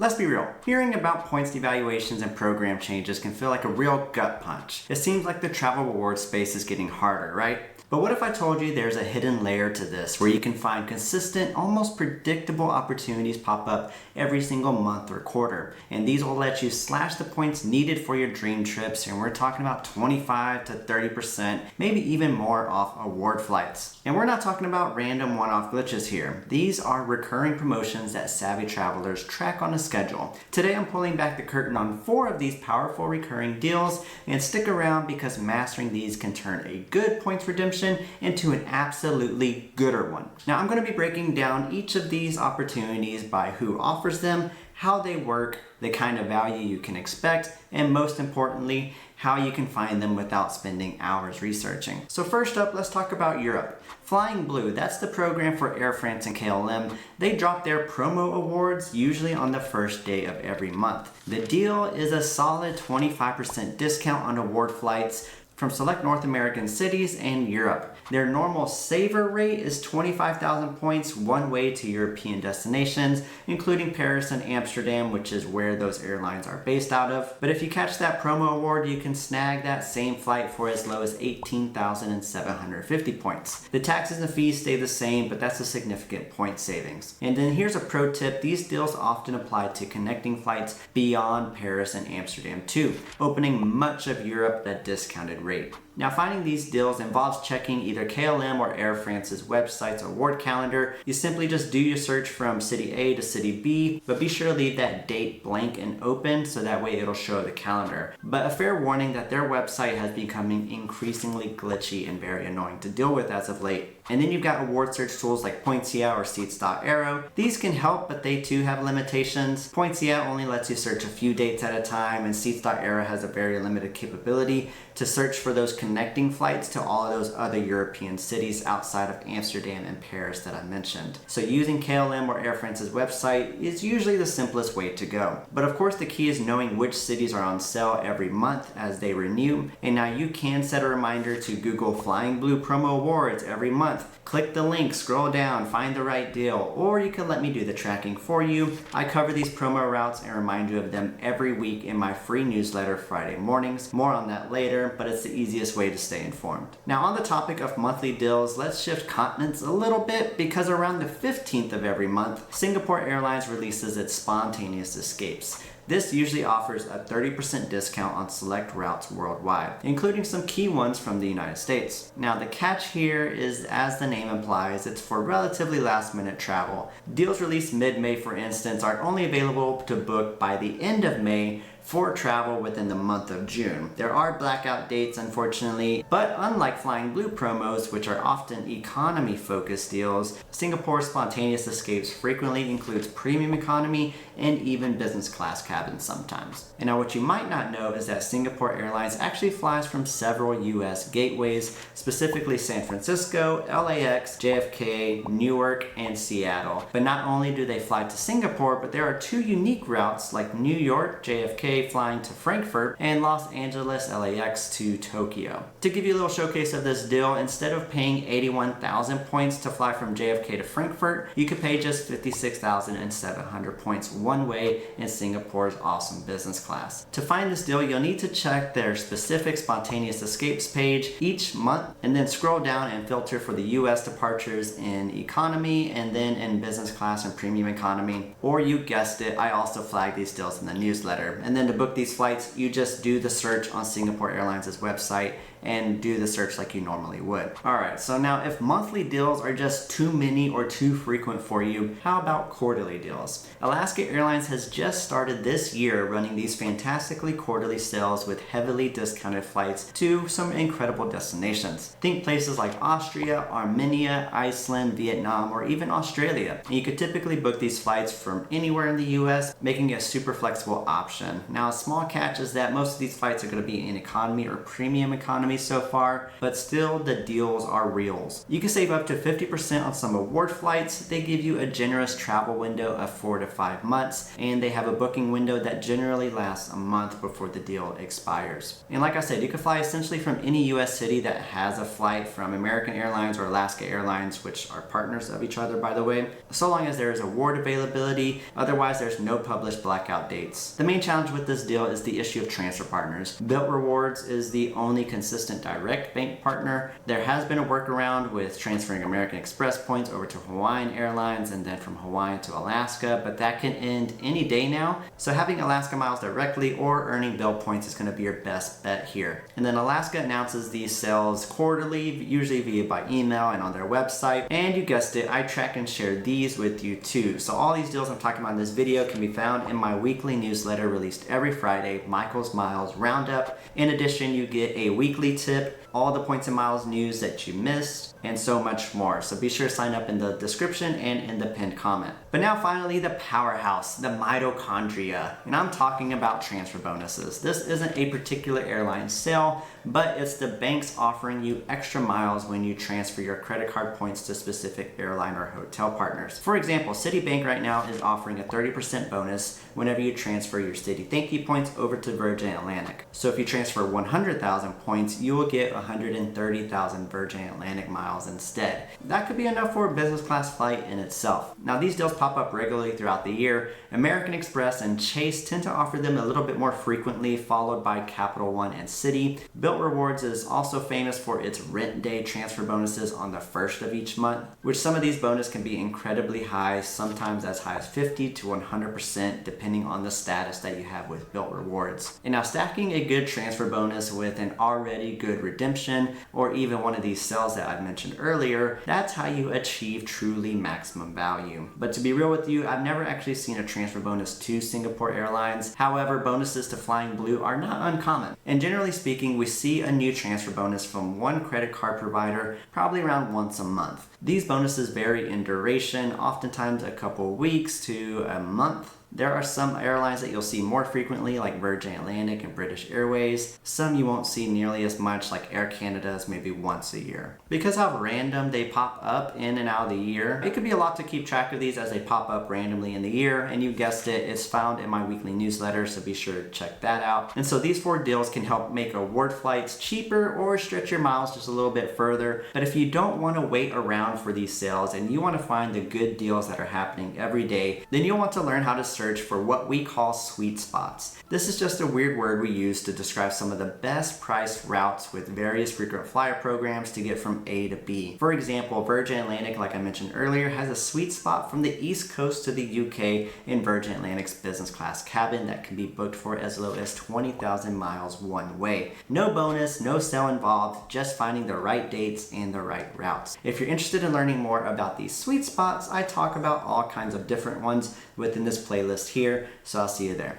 Let's be real, hearing about points devaluations and program changes can feel like a real gut punch. It seems like the travel reward space is getting harder, right? But what if I told you there's a hidden layer to this where you can find consistent, almost predictable opportunities pop up every single month or quarter. And these will let you slash the points needed for your dream trips, and we're talking about 25 to 30%, maybe even more off award flights. And we're not talking about random one-off glitches here. These are recurring promotions that savvy travelers track on a schedule. Today I'm pulling back the curtain on 4 of these powerful recurring deals, and stick around because mastering these can turn a good points redemption into an absolutely gooder one. Now I'm going to be breaking down each of these opportunities by who offers them, how they work, the kind of value you can expect, and most importantly, how you can find them without spending hours researching. So first up, let's talk about Europe. Flying Blue, that's the program for Air France and KLM. They drop their promo awards usually on the first day of every month. The deal is a solid 25% discount on award flights from select North American cities and Europe. Their normal saver rate is 25,000 points one way to European destinations, including Paris and Amsterdam, which is where those airlines are based out of. But if you catch that promo award, you can snag that same flight for as low as 18,750 points. The taxes and fees stay the same, but that's a significant point savings. And then here's a pro tip. These deals often apply to connecting flights beyond Paris and Amsterdam too, opening much of Europe at a discounted rate. Now, finding these deals involves checking either KLM or Air France's website's award calendar. You simply just do your search from city A to city B, but be sure to leave that date blank and open so that way it'll show the calendar. But a fair warning that their website has becoming increasingly glitchy and very annoying to deal with as of late. And then you've got award search tools like Pointia or Seats.arrow. These can help, but they too have limitations. Pointia only lets you search a few dates at a time, and Seats.arrow has a very limited capability to search for those connecting flights to all of those other European cities outside of Amsterdam and Paris that I mentioned. So using KLM or Air France's website is usually the simplest way to go. But of course the key is knowing which cities are on sale every month as they renew. And now you can set a reminder to Google Flying Blue promo awards every month. Click the link, scroll down, find the right deal, or you can let me do the tracking for you. I cover these promo routes and remind you of them every week in my free newsletter Friday mornings. More on that later, but it's the easiest way to stay informed. Now on the topic of monthly deals, let's shift continents a little bit because around the 15th of every month, Singapore Airlines releases its spontaneous escapes. This usually offers a 30% discount on select routes worldwide, including some key ones from the United States. Now the catch here is, as the name implies, it's for relatively last minute travel. Deals released mid-May, for instance, are only available to book by the end of May for travel within the month of June. There are blackout dates, unfortunately, but unlike Flying Blue promos, which are often economy-focused deals, Singapore's spontaneous escapes frequently includes premium economy and even business class cabins sometimes. And now what you might not know is that Singapore Airlines actually flies from several US gateways, specifically San Francisco, LAX, JFK, Newark, and Seattle. But not only do they fly to Singapore, but there are 2 unique routes like New York, JFK, flying to Frankfurt, and Los Angeles LAX to Tokyo. To give you a little showcase of this deal, instead of paying 81,000 points to fly from JFK to Frankfurt, you could pay just 56,700 points one way in Singapore's awesome business class. To find this deal, you'll need to check their specific spontaneous escapes page each month, and then scroll down and filter for the US departures in economy and then in business class and premium economy. Or you guessed it, I also flag these deals in the newsletter. And then to book these flights, you just do the search on Singapore Airlines' website and do the search like you normally would. Alright, so now if monthly deals are just too many or too frequent for you, how about quarterly deals? Alaska Airlines has just started this year running these fantastically quarterly sales with heavily discounted flights to some incredible destinations. Think places like Austria, Armenia, Iceland, Vietnam, or even Australia. And you could typically book these flights from anywhere in the US, making it a super flexible option. Now a small catch is that most of these flights are going to be in economy or premium economy, economy so far, but still the deals are reals. You can save up to 50% on some award flights. They give you a generous travel window of 4 to 5 months, and they have a booking window that generally lasts a month before the deal expires. And like I said, you can fly essentially from any US city that has a flight from American Airlines or Alaska Airlines, which are partners of each other, by the way, so long as there is award availability. Otherwise, there's no published blackout dates. The main challenge with this deal is the issue of transfer partners. Bilt Rewards is the only consistent direct bank partner. There has been a workaround with transferring American Express points over to Hawaiian Airlines and then from Hawaii to Alaska, but that can end any day now. So having Alaska miles directly or earning Bilt points is going to be your best bet here. And then Alaska announces these sales quarterly, usually via by email and on their website. And you guessed it, I track and share these with you too. So all these deals I'm talking about in this video can be found in my weekly newsletter released every Friday, Michael's Miles Roundup. In addition, you get a weekly tip, all the points and miles news that you missed, and so much more. So be sure to sign up in the description and in the pinned comment. But now finally, the powerhouse, the mitochondria. And I'm talking about transfer bonuses. This isn't a particular airline sale, but it's the banks offering you extra miles when you transfer your credit card points to specific airline or hotel partners. For example, Citibank right now is offering a 30% bonus whenever you transfer your Citi Thank You points over to Virgin Atlantic. So if you transfer 100,000 points, you will get 130,000 Virgin Atlantic miles instead. That could be enough for a business class flight in itself. Now these deals pop up regularly throughout the year. American Express and Chase tend to offer them a little bit more frequently, followed by Capital One and Citi. Bilt Rewards is also famous for its rent day transfer bonuses on the first of each month, which some of these bonuses can be incredibly high, sometimes as high as 50 to 100% depending on the status that you have with Bilt Rewards. And now stacking a good transfer bonus with an already good redemption or even one of these sales that I've mentioned earlier, that's how you achieve truly maximum value. But to be real with you, I've never actually seen a transfer bonus to Singapore Airlines. However, bonuses to Flying Blue are not uncommon. And generally speaking, we see a new transfer bonus from one credit card provider probably around once a month. These bonuses vary in duration, oftentimes a couple weeks to a month. There are some airlines that you'll see more frequently, like Virgin Atlantic and British Airways. Some you won't see nearly as much, like Air Canada's maybe once a year. Because how random they pop up in and out of the year, it could be a lot to keep track of these as they pop up randomly in the year, and you guessed it, it's found in my weekly newsletter, so be sure to check that out. And so these 4 deals can help make award flights cheaper or stretch your miles just a little bit further. But if you don't want to wait around for these sales and you want to find the good deals that are happening every day, then you'll want to learn how to search for what we call sweet spots. This is just a weird word we use to describe some of the best priced routes with various frequent flyer programs to get from A to B. For example, Virgin Atlantic, like I mentioned earlier, has a sweet spot from the East Coast to the UK in Virgin Atlantic's business class cabin that can be booked for as low as 20,000 miles one way. No bonus, no sale involved, just finding the right dates and the right routes. If you're interested in learning more about these sweet spots, I talk about all kinds of different ones within this playlist here, so I'll see you there.